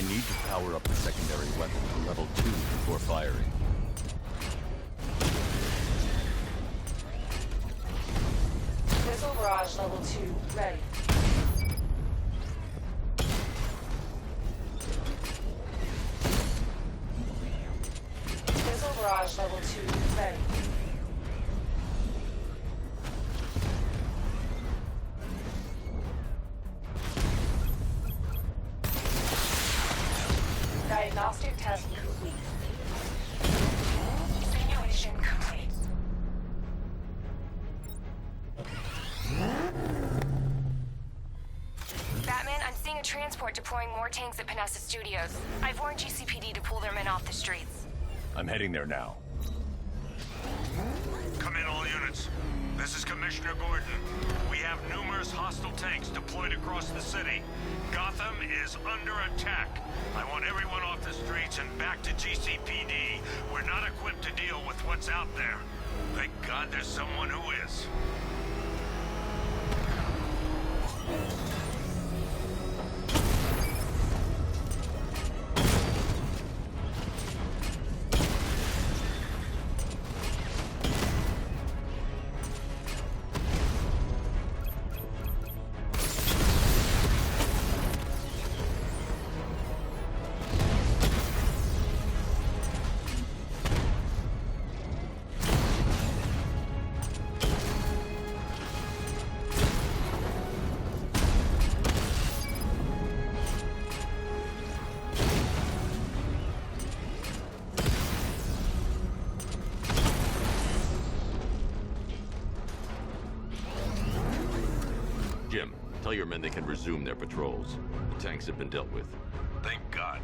need to power up the secondary weapon to level 2 before firing. Missile barrage level 2 ready. Missile barrage level 2 ready. Diagnostic test complete. Simulation complete. Batman, I'm seeing a transport deploying more tanks at Panessa Studios. I've warned GCPD to pull their men off the streets. I'm heading there now. Come in, all units. This is Commissioner Gordon. We have numerous hostile tanks deployed across the city. Gotham is under attack. I want everyone off the streets and back to GCPD. We're not equipped to deal with what's out there. Thank God there's someone who is. Jim, tell your men they can resume their patrols. The tanks have been dealt with. Thank God.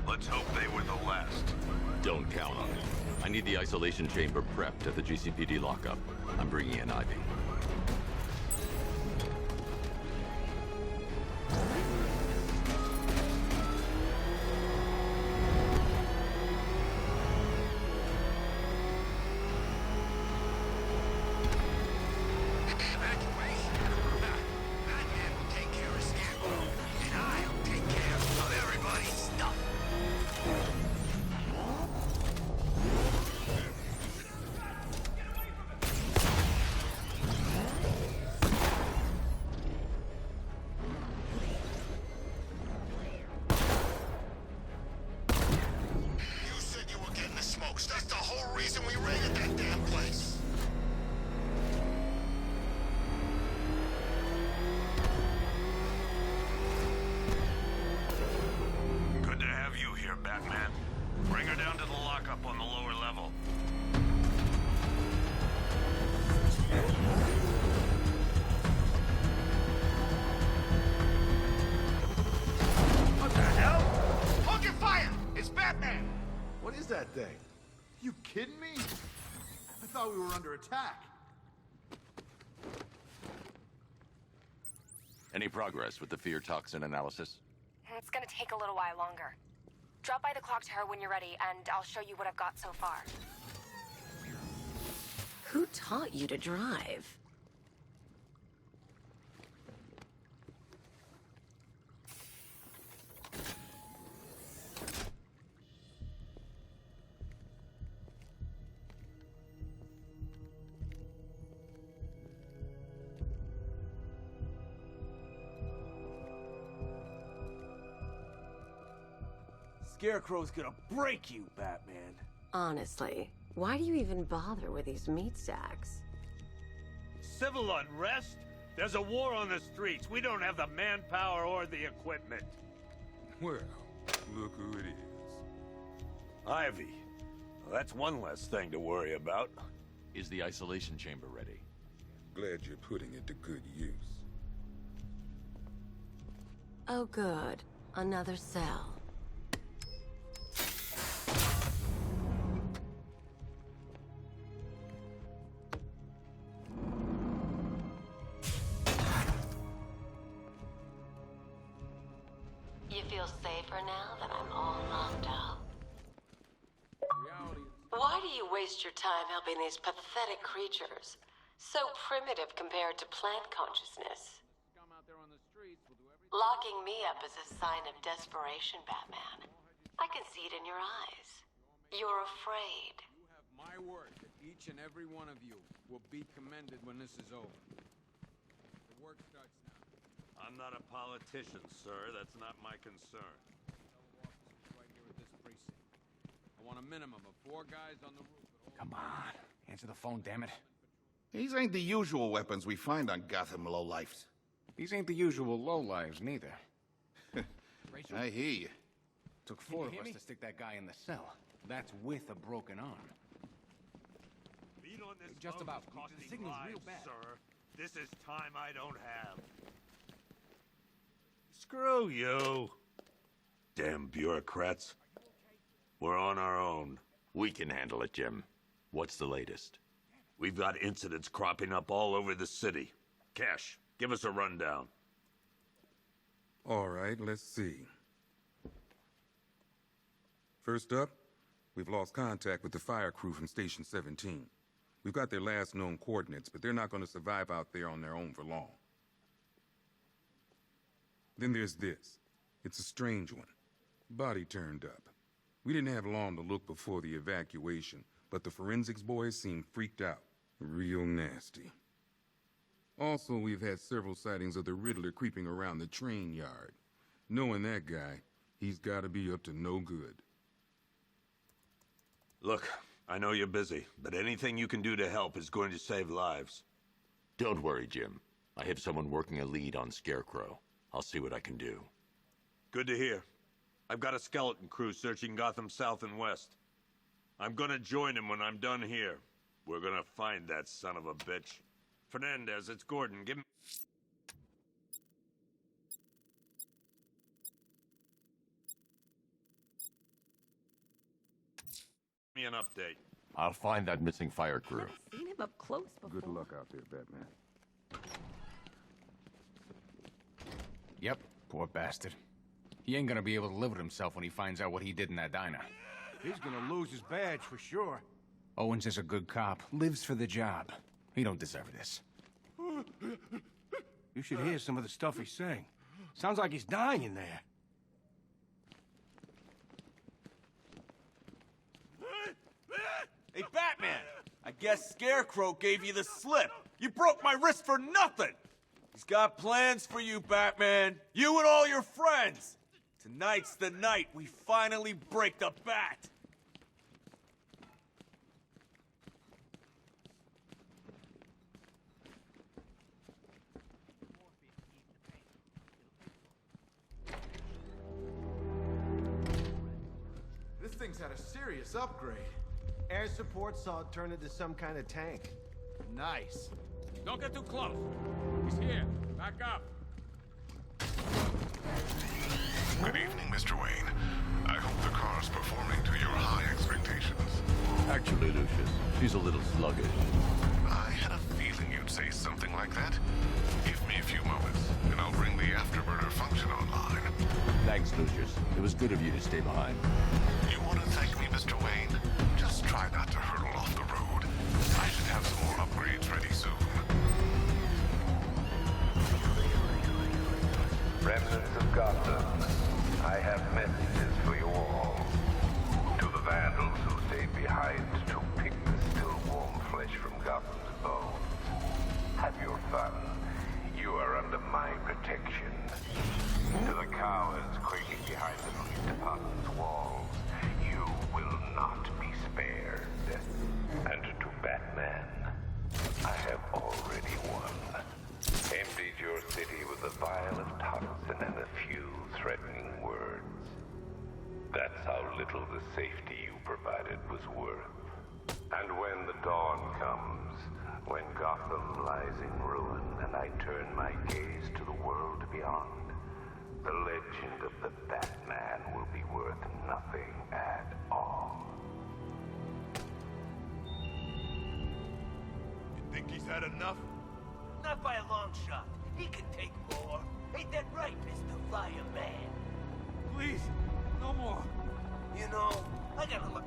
Let's hope they were the last. Don't count on it. I need the isolation chamber prepped at the GCPD lockup. I'm bringing in Ivy. That's the whole reason we raided that damn place. Good to have you here, Batman. Bring her down to the lockup on the lower level. What the hell? Hold your fire! It's Batman! What is that thing? You kidding me? I thought we were under attack. Any progress with the fear toxin analysis? It's gonna take a little while longer. Drop by the clock tower when you're ready, and I'll show you what I've got so far. Who taught you to drive? Scarecrow's gonna break you, Batman. Honestly, why do you even bother with these meat sacks? Civil unrest? There's a war on the streets. We don't have the manpower or the equipment. Well, look who it is. Ivy. Well, that's one less thing to worry about. Is the isolation chamber ready? Glad you're putting it to good use. Oh good, another cell. You feel safer now that I'm all locked up? Why do you waste your time helping these pathetic creatures? So primitive compared to plant consciousness. Come out there on the streets, we'll do everything. Locking me up is a sign of desperation, Batman. I can see it in your eyes. You're afraid. You have my word that each and every one of you will be commended when this is over. The work starts now. I'm not a politician, sir. That's not my concern. Fellow officers right here at this precinct. I want a minimum of 4 guys on the roof at all. Come on. Answer the phone, damn it. These ain't the usual weapons we find on Gotham lowlifes. These ain't the usual lowlives, neither. I hear you. Took 4 of us to stick that guy in the cell. That's with a broken arm. Beat on this Just phone about. is costing The signal's lives, real bad. sir. This is time I don't have. Screw you. Damn bureaucrats. We're on our own. We can handle it, Jim. What's the latest? We've got incidents cropping up all over the city. Cash, give us a rundown. All right, let's see. First up, we've lost contact with the fire crew from Station 17. We've got their last known coordinates, but they're not going to survive out there on their own for long. Then there's this. It's a strange one. Body turned up. We didn't have long to look before the evacuation, but the forensics boys seemed freaked out. Real nasty. Also, we've had several sightings of the Riddler creeping around the train yard. Knowing that guy, he's got to be up to no good. Look, I know you're busy, but anything you can do to help is going to save lives. Don't worry, Jim. I have someone working a lead on Scarecrow. I'll see what I can do. Good to hear. I've got a skeleton crew searching Gotham South and West. I'm gonna join him when I'm done here. We're gonna find that son of a bitch. Fernandez, it's Gordon. Give me an update. I'll find that missing fire crew. I've seen him up close before. Good luck out there, Batman. Yep, poor bastard. He ain't gonna be able to live with himself when he finds out what he did in that diner. He's gonna lose his badge for sure. Owens is a good cop, lives for the job. He don't deserve this. You should hear some of the stuff he's saying. Sounds like he's dying in there. Hey, Batman! I guess Scarecrow gave you the slip. You broke my wrist for nothing! He's got plans for you, Batman. You and all your friends. Tonight's the night we finally break the bat. This thing's had a serious upgrade. Air support saw it turn into some kind of tank. Nice. Don't get too close. He's here. Back up. Good evening, Mr. Wayne. I hope the car's performing to your high expectations. Actually, Lucius, she's a little sluggish. I had a feeling you'd say something like that. Give me a few moments, and I'll bring the afterburner function online. Thanks, Lucius. It was good of you to stay behind. You want to thank me, Mr. Wayne? Just try not to hurtle off the road. I should have some more upgrades ready soon. Remnants of Gotham, I have messages for you all. To the vandals who stayed behind to pick the still warm flesh from Gotham's bones. Have your fun. You are under my protection. To the cowards quaking behind the police department's walls, you will not be spared. And to Batman, I have already won. Emptied your city with a vial of toxin and a few threatening words. That's how little the safety you provided was worth. And when the dawn comes, when Gotham lies in ruin and I turn my gaze to the world beyond, the legend of the Batman will be worth nothing at all. You think he's had enough? Not by a long shot. He can take more. Ain't that right, Mr. Fireman? Please, no more. You know, I gotta look.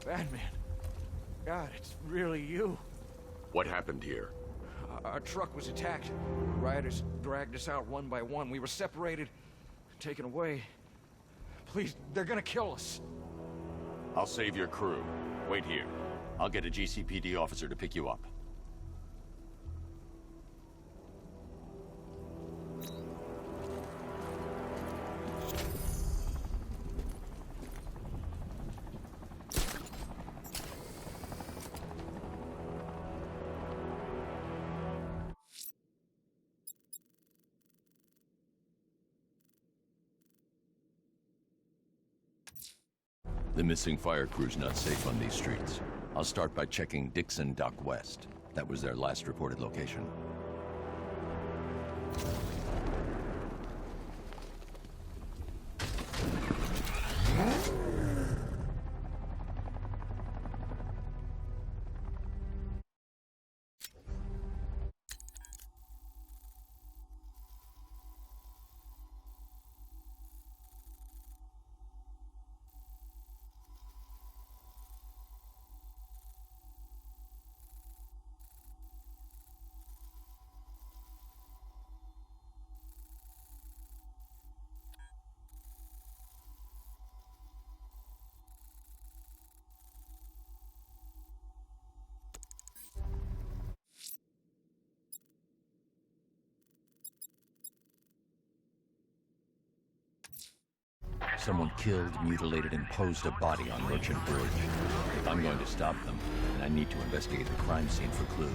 Batman. God, it's really you. What happened here? Our truck was attacked. Rioters dragged us out one by one. We were separated, taken away. Please, they're gonna kill us. I'll save your crew. Wait here. I'll get a GCPD officer to pick you up. The missing fire crew's not safe on these streets. I'll start by checking Dixon Dock West. That was their last reported location. Someone killed, mutilated, and posed a body on Merchant Bridge. I'm going to stop them, and I need to investigate the crime scene for clues.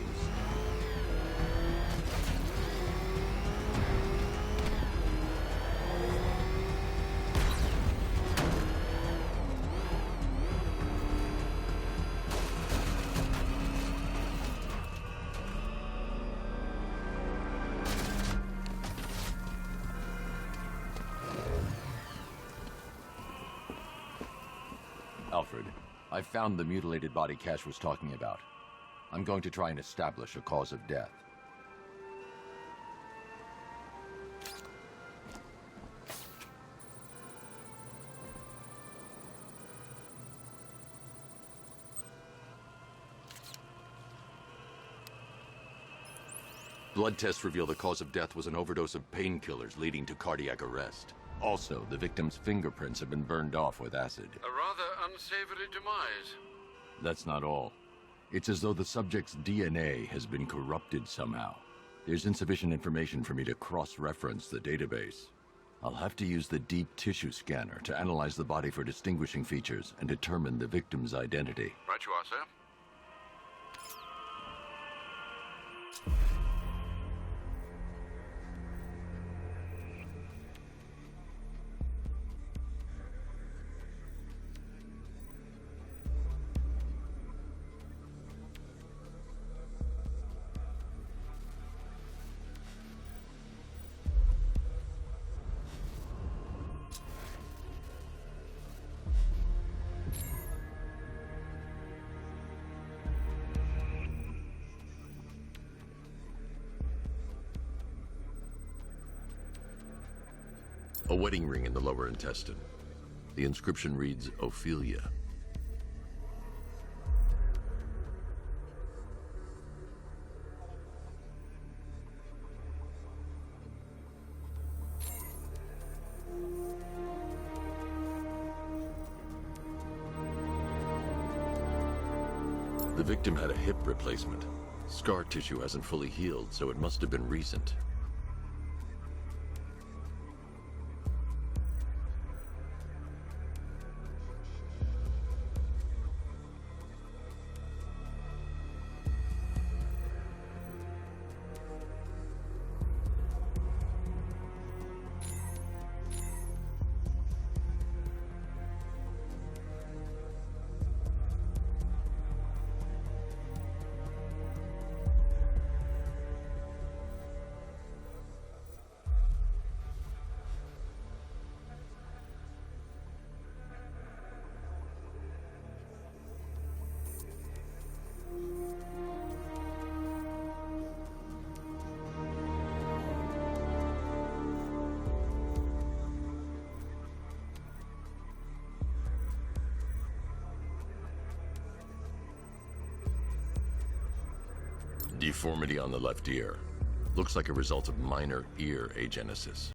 Alfred, I found the mutilated body Cash was talking about. I'm going to try and establish a cause of death. Blood tests reveal the cause of death was an overdose of painkillers leading to cardiac arrest. Also, the victim's fingerprints have been burned off with acid. A rather unsavory demise. That's not all. It's as though the subject's DNA has been corrupted somehow. There's insufficient information for me to cross-reference the database. I'll have to use the deep tissue scanner to analyze the body for distinguishing features and determine the victim's identity. Right you are, sir. A wedding ring in the lower intestine. The inscription reads, Ophelia. The victim had a hip replacement. Scar tissue hasn't fully healed, so it must have been recent. Deformity on the left ear. Looks like a result of minor ear agenesis.